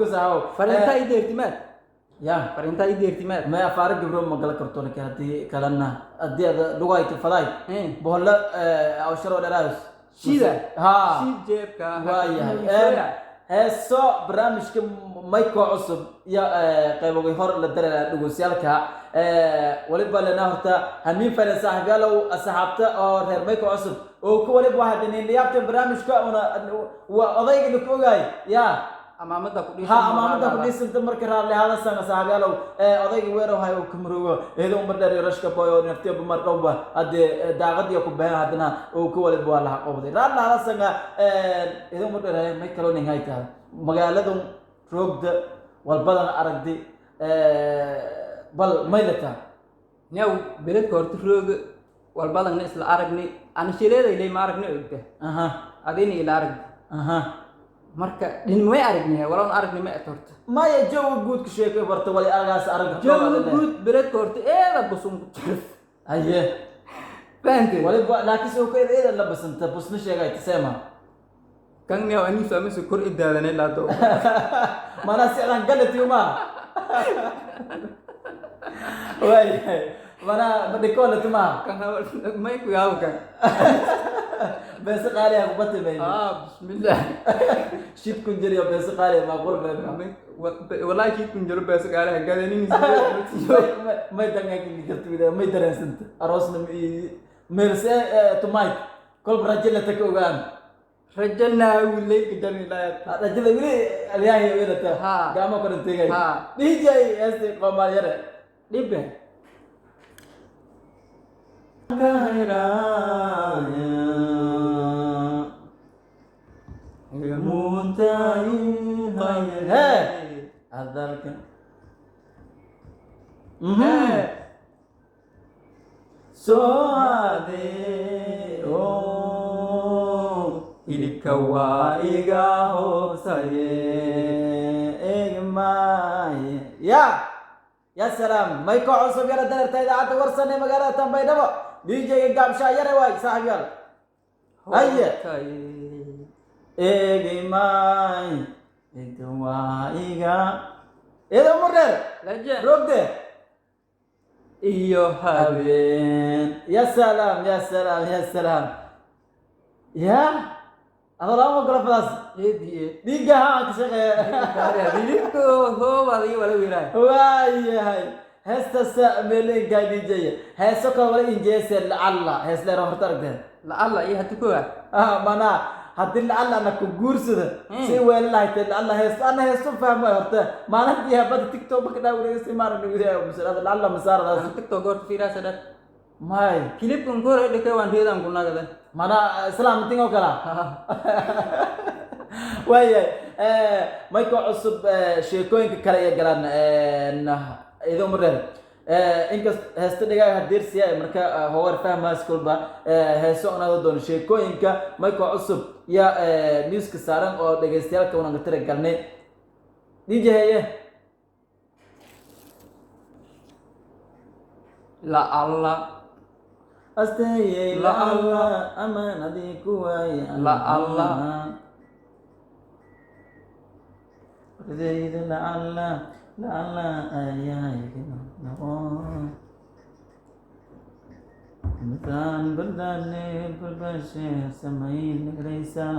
كساو فرنتا يدي اهتمام يا فرنتا يدي اهتمام ما أفارق قبل ما قال كرتونك هذه كلامنا أدي هذا لغاية الفضاي إيه بقول أو شرو ولا راس شيدا ها شيد جيبك وايا هسه برامج كم مايكو عصب يا قيبو يهور للدرجة لوسيالكا ولب لنا هرتا همين فن صاحب لو أصحابته أو غير مايكو عصب وكل واحد من اللي يعطي برامج كأنا وأضيق لكوجاي يا أمامك كل ها أمامك كل سنة مركز على هذا السنة صاحب لو أضيق ويره هاي وكمروا هذا عمر دري رشك بايو نفتي بمركبة أدي داغد يكون بين هذنا وكل بوالا قبضي رال هذا السنة هذا عمر دري ما يكلون نهايتها مقالدهم روكد والبدن أرقدي بل ميلتها نيو بلد كورت فروق والبدن ناس الأرقني أنا شيلة اللي ما أرقني أوكي أها أديني إلى أرقد أها marka din ma aragnay walaal aragnay ma torto ما يجو جود كشيء برتو ولا أرجع أرجع جو جود بلد كورت إيه بسون أيه فهمت ولا لكن سو كده إيه لا بس أنت بس مش جاي تسمع كان نيو أني سامي سكر إدارة لا تو ما ناسي أنا قلت يوما وين mana بديكون تما كان ما يكوي هاو كان بس قالي أبو بطل بيني بسم الله شيت كنجري بس قالي ما أقول بيني والله شيت كنجري بس قالي هكذا نيجي ما يدعي كني قلت بيدا ما يدري سنت أراسنا مرسى تمايك كل برجلة تكوغان رجلنا ولي كجري لا رجلة ولي الياهي ويرتا قاموا كنت تيجي دي جاي أستي قمال يرى ليبه هذاك سوادي ilikawaaiga hoosaye egmaaye ya salaam may ka cusub yara dararta idaacadda warsane magaalada Tanbaydhabo DJ gaabsha yare waay saaxiib yaal haye egmaaye ilikawaaiga eedo murer laje rogde iyo habeen ya salaam ya salaam ya salaam ya أغلى قلنا فلاس دي جها كشغل ديكو هو ولا ولا ويراي واي هاي هسه ملين قاعد يجي هسه كولا إنجاز لله هسه لا راح تركه لله إيه هتكوه منا هدي لله أنا كجورس ده سوى الله يتل الله هسه أنا هسه فاهم هرته ما نبي هبط تيك توك كده ولا يسمع نقول مثلا لله مسار ده تيك توك قرط في راس ده ماي كليب كنقول لك وان هذا نقولنا كذا mana Islam tinggal kala waya may ko cusub sheekooyinka kale ee galaan idoo mareer inkas heesta dhigaa hadirsiya marka hawar fahma iskulba heeso anado doon sheekooyinka may ko cusub ya newska saaran oo dhageystayaalka una tira galnay DJ la Allah أستهي لا الله أمان أديك ويا لا الله زيد لا الله لا الله أياك نقول مثال برداني بالبشر سمين ليسا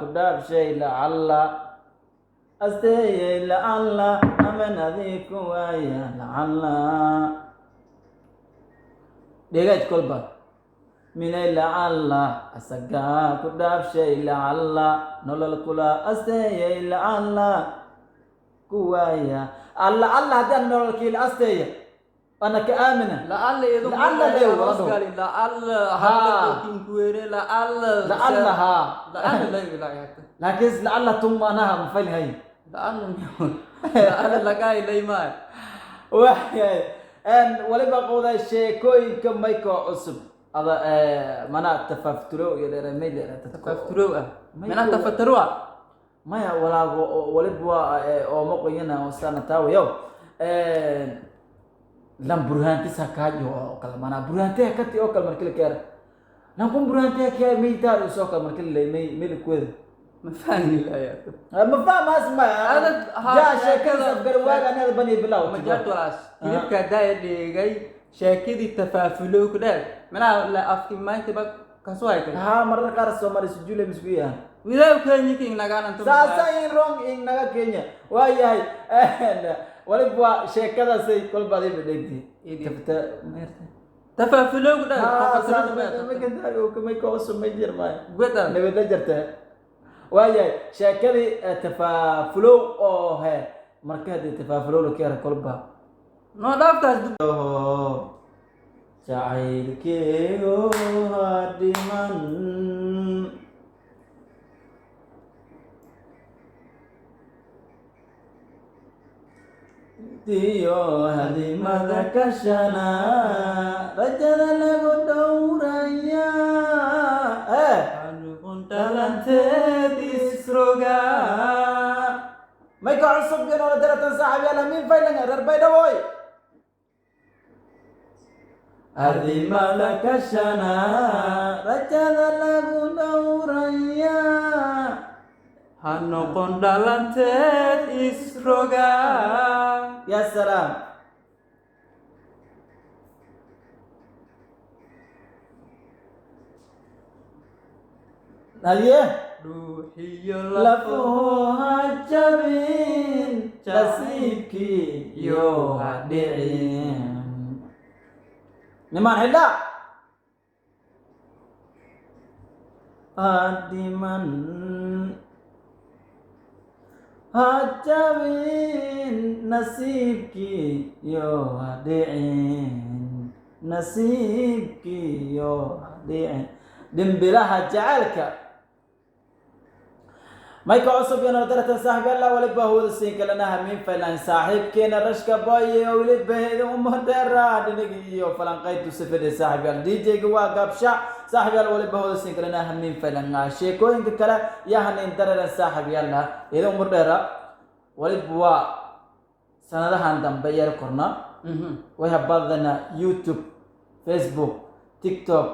كداب شيء لا الله أستهي لا الله أمان أديك ويا لا الله ديجاج كلبا من الله أسقى كداب شيء الله نلل كلا أستي الله كوايا الله هذا نلل كيل أستي أنا كآمنة لا الله يدوم لا الله ليه واسكالي لا الله هذا كينكويري لا الله لا الله ها لا الله لا ولايات لكن لا الله ثم أنا مفعل هاي لا الله لا الله لقاي ليما وحي wali baa qowday sheekooyinka mayko cusub ada mana tafafturo iyo meel tafafturo mana tafafturo maya walaago wali baa oo maqoyana oo sanata wayo lam burhanti sakaajo oo kala mana burhanti kati oo kala markii la keer nan kun burhanti ka meeyta soo kala markii la meel ku ma fahmi la ya ما فاهم اسمع هذا جاء شكل صفقر واقع انا بني بلاو ma jarto walaas hilibka daaya dhigay sheekadii tafaafulow ku dheer mana la afki maanta ba kasoo haytay ها مرة قارس سومالي سجولة مسكوية wilaw keenyi king nagaan antum ساسا إن رونغ إن نجا كينيا ويا هاي ولا بوا شكل سي كل بعدي بديتي إيدي. كفتا ميرتا tafaafulow ku dheer ها ساسا ما كنت هاي وكم يكوس ما يجر ماي gudda نبي جرته ويا شكل تفافلو أو هاي مركز تفافلو لكير كل بعض noo dhaaftaas jacaylkeego hadhiman diyo hadimada kashana rajada lagu dhowraya dhalanteed isroga may ka cusub yan oo daratan saaxib yala min faylanga reer baydhawoy hadimada kashana rajada lagu dhowraya ha noqon dhalanteed isroga ya salaam haye ruuxiyo lafuhu ha jabin nasiibkii yo ha dhicin nimaan xidha hadiman ha jabin nasiibkii yo ha dhicin nasiibkii yo ha dhicin dhimbilaha jacaylka mayka cusub yana daratan saaxib alla waliba hooda siin kalena hamiin faylan saaxiibkeena rashka boye oo waliba heeda umadheera dhinigi iyo falanqaydtu sifide saaxib yal dj-ga waa gaabsha saaxib yal waliba hooda siin kalena hamiin faylan sheekooyinka kale yaa haniin dararan saaxib yalla heeda umadheera waliba waa sanadahan dambe yar korna way habadana youtube facebook tiktok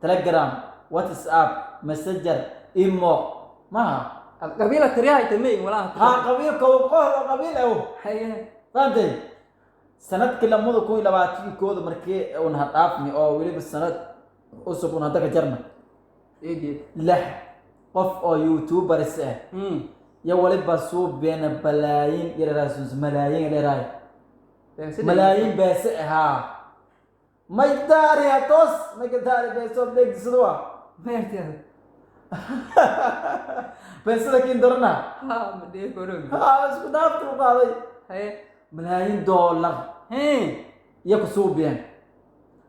telegram whatsapp messenger imo maha qabiila tiriyahay tamay walaa ها قبيل كوقه قبيل أو haye فهمتي سنة كلا مودو كوي لبعتي كود مركي ونهتافني أو ولي بالسنة أصب ونهتك جرمن eedii له قف أو يوتيوبر سه يا ولي بسوب بين بلايين يا راسوس ملايين يا راي ملايين بس ها ما يداري هتوس ما يداري بسوب ليك سدوا meertiya بس لكن درنا ha ma dhee korog ها اسكو دافتر وقاضي haye ملايين دولار he يكسوبين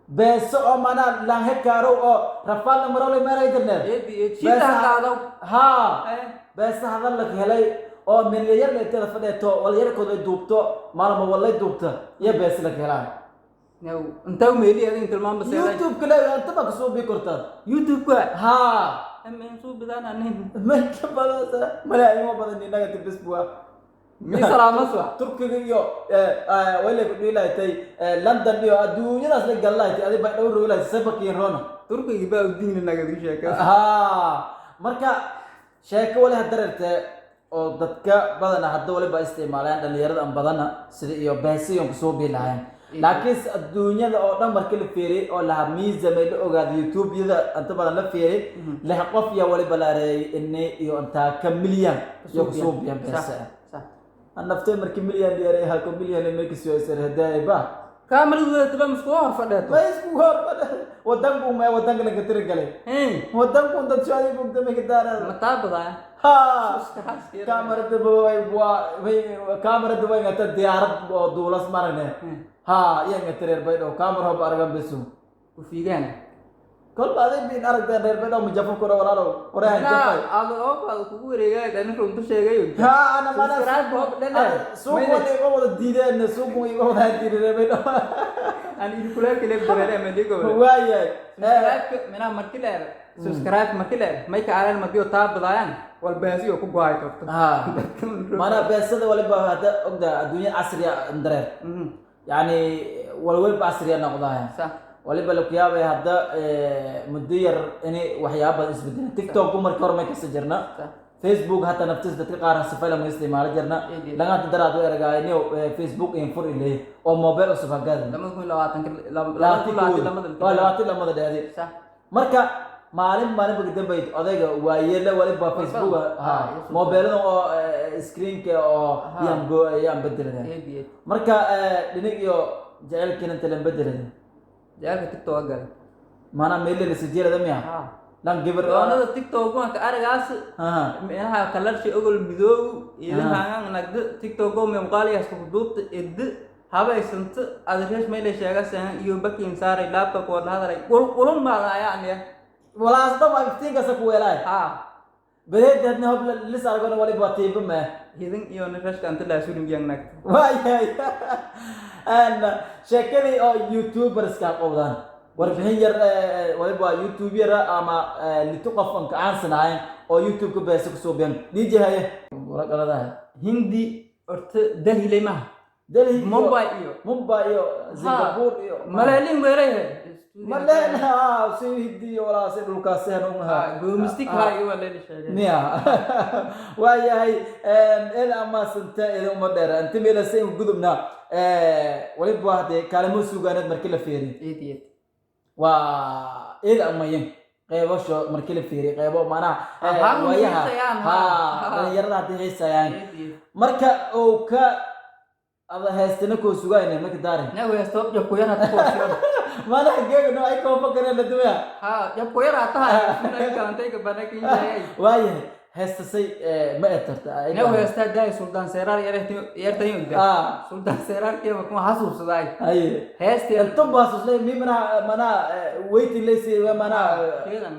بس او مانا لان هكارو او رفال مرولي ميرا يدرنر eedii shida qaado ها haye بس هذا لك هلي او من ير لي تلفديتو ولا ير كود دوبتو مالما ولا دوبتا يا بس لك هلاي yow inta meeli adin tilmaam basay يوتيوب كلا انت ما كسوبي كرتاد youtube ka ها men suu bidaan anin ما كبلت ملايين ما بدني نغا تبس بوا mi salaamas wa تركيا يو ولا كدي لا تي لندن يو ادونيا ناس لك الله تي ادي باي دور ولا سبكين رونا turkiga baa u diin naga sheeka ها marka sheeko wali hadarta oo dadka badana hadda waliba isticmaalaan dhalinyarada aan badana sida iyo baasiyon kusoo biilayaan laakiin adduunyada oo dhan markii la fiiriyo oo la miisama la ogaado youtube-yada inta badan la fiiriyo lix qof ya waliba la reeyay inay iyo inta ka milyan iyo kusoo biyan baasa aan naftay markii milyan dheeray halka milyan ay kasoo isar hadaay ba kaamirada taba musku hor fadheeto ma isku hor wadanku ma wadanka la gatiri galay he wadanku dad su'aali bugta ma kadara ma taabada ha kamarada kamarada way kamarada way ngata diyaarad oo duulas marane ha iya ngatireer baydho kamera hob aragan bisu u fiigan kol baadin bin aragta reer baydho mujafo koro walaalo waraan jafay aad oo baad kugu wareegay dan runtu sheegay ha ana mana subscribe hob dhana suuq wali iga wada diideen suuq iga wada diideen baydho aan idin kula kale bareere ma digo waayay subscribe mina markileer subscribe markileer may ka aalan madiyo taabadayaan wal baasiyo ku go'ay karto ha mana beesada waliba hada ogda adduunya casriya ndareer يعني والويب عصرية نقضاها صح waliba la kuyaabay hadda muddo yar inay waxyaabo isbedel tiktok umar kor ma ka sajirna Facebook hatta naftis dadka qaar safala ma isticmaalo jirna laga daraad way aragayno Facebook in fur ilay oo mobile usoo fagad lama kun 20 lamada dhaadi marka maalin bagi dambeyd odayga waa yeela waliba Facebook mobile oo screen-ka oo yaan bedelada marka dhinig iyo jaceelkina inta la bedelada jaceelka TikTok gal mana meel la sijeelada miya lan gabar doonada TikTok ma ka aragaas meelaha kalarshi ogol midoow ilahan nagda TikTok oo muuqaaliyaas ku duubta id habaysanta adrees meel sheegasan iyo bakin saaray laptop oo la hadalay qulun ma yaani wala asda ma iftiinka sa ku weelay beed dadna hob la sargona wali baatiba ma idin iyo nafashka anta la suulin yang nag waayay sheekadii oo YouTubers ka qowdaan warbixin yar waliba YouTuber ama lituqafan ka aansanaayeen oo YouTube ka beesa ku soo been DJ haye warqadaha hindi orta dalhilay ma dalhi Mumbai iyo Singapore iyo Malaysia weeray Malaysia si hindi wala si dhulkaas hanu ma gomistik hay wala la sheegay miya waayay ama santa ila uma dheer inta meel say gudubna waliba hade kaalmo suugaanad markii la feerin waa amayin qeybasho markii la feeray qeybo mana wayaha yarada xiisayaan marka oo ka ada heestana ko sugaynay markii daarin na weesto ku yar hada ko mana geego no ay ko fakare la duwa ku yar hata ay kalantay ka banakin yahay waayay heestasay ma etarta na weesta day sultan serar yartay sultan serar ke ma xasuusaday heesti antum baasusay mana weytin leysi mana keedan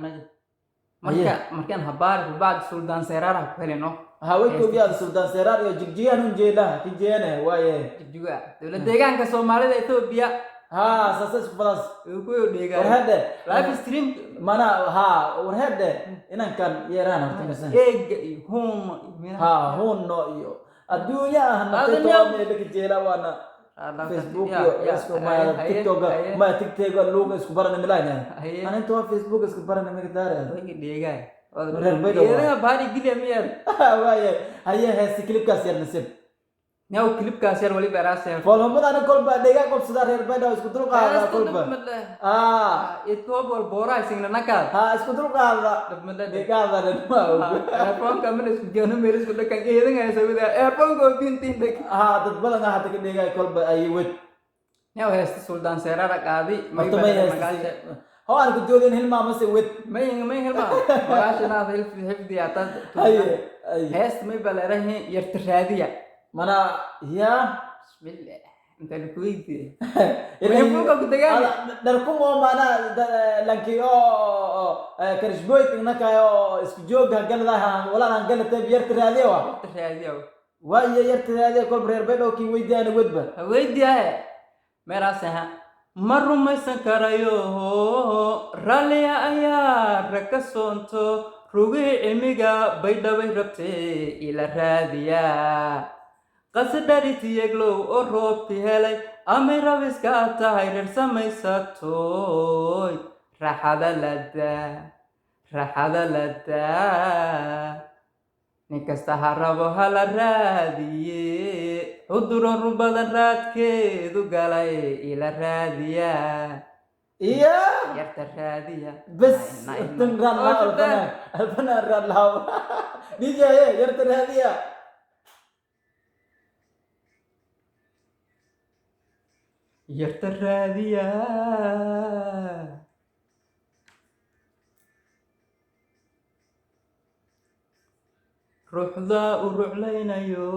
markaan habaar baad sultan serar ku helino haweenku biyaad sultan serar iyo jigjigan unjeela kijeene waaye jigjiga dawladda deegaanka Soomaalida Itoobiya sasas faras ku deegaan warhade live stream mana warhade inaan kan yeeraan horta eeg hono iyo adduunya nafteedo meel kijeela wana Facebook iyo TikTok ma TikTok looga isku baran milayna ana inta Facebook isku baran ma gadaara deegaan reer baadi giliyamiyar waaye haye heesi clipkaas yar nasib naw clipkaas yar wali baraasay folomada kolba deega qobsada reer bayda isku dul qaada kolba itoob boora isna nakal isku dul qaada deegaada ma airphone kamera isku jana meel isku dhakan eedan ay sabida airphone go bintin dak dad badan hada ka deega kolba ay wad naw heesti sultan serar qaadi هون كنت تقولين هلما ما سويت ما هلما ماشي ناس هفدي عطات هست ما يبلره يرتشادية منا هي بسم الله انت الكويت يفوق كنت قال دركم وما انا لانكي كرشبوي كنك اسكجوج قال لها ولا انا قال تبي يرتشادية وهي يرتشادية كل برير بيدو كي ويدي انا ويدي مراسها maru maysan karayo raliya ayaa raka soonto rugi cilmiga bay dhaway rabtay ila raadiya qasadari tiyaglow oo roobti helay amay rabiska tahay reer samaysatoy raxada lada ninkasta harabo hala raadiye uduro rubadan raadkeedu galay ila raadiya yarta raadiya bas tunran albana radlaw DJ yarta raadiya yarta raadiya ruuxda u ruclaynayo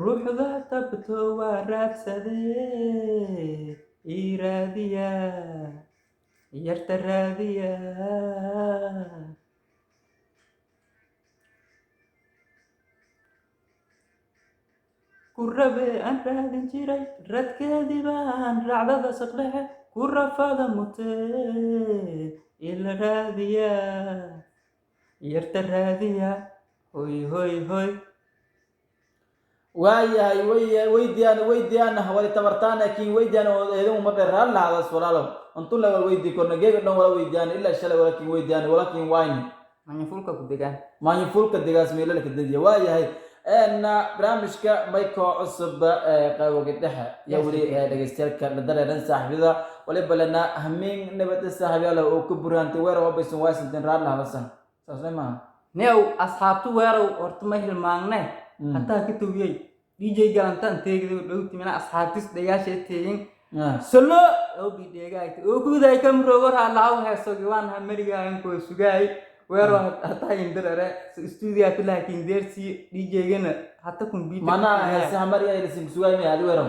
ruuxda tabto waa raadsadee raadiya yarta raadiya ku rabe aan raadin jiray radkeedii baan raacdada saqdhexe ku rafada mutee ila raadiya yarta raadiya hoy waayahay weydiiyaan wali tabartaan laakiin weydiiyaan oo eedan uma dheer hal lahada walaalo antu la weydiin korna geega dhan wala weydiiyaan illa shalay walakin weydiiyaan walakin wayne manifulka ku degaan maanyifulka degaas meelalka dadiya waayahay barnaamijka mayko cusub qaybooga dhexe iyo weli dhegeystayaasha la dareeran saaxiibada waliba lana hameen nabada saaxiibayaal oo ku buraantay weer oo baysan Washington raad lahasan saasay ma neew asxaabtu weerow horta ma hilmaagne hataa ka tawiyay DJ galantan teegay dhowti mina asxaabtis dhayaashay teegin solo oo bidheegaay oo kuday kamrogo raalaaw heeso giwaan hamariga aan ko sugay weero hataa indirare studio ku laakiin deersi DJ gana hataa kun bidheegaay mana heeso hamariga ay sim sugay ma adi weero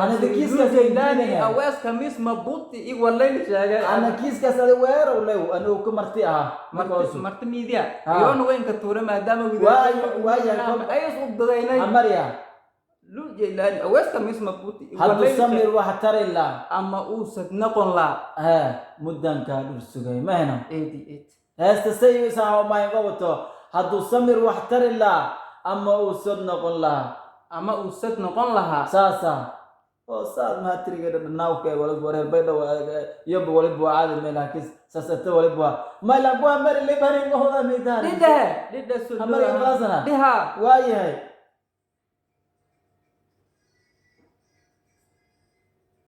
ana kiiska saydaani awaas kamis mabuti i wallayn sheegay ana kiiska sada weero lew anu ku marti marti media yoon weyn ka tuura maadaama waayahay ayus u dadaynay hamariga lu jeelaan awaas kamis mabuti haddu samir wax tarila ama uu sad noqon la mudanka dhul sugay mahna 88 heesta say saaw ma inqabato haddu samir wax tarila ama uu sad noqon laha saasa oo saad ma triga dhanaawka wala wareer bayda iyo wala buucaad meelakis saasata wala bua ma la bua mar le bari ngoda meedan dida soo amar qaasana diha waayahay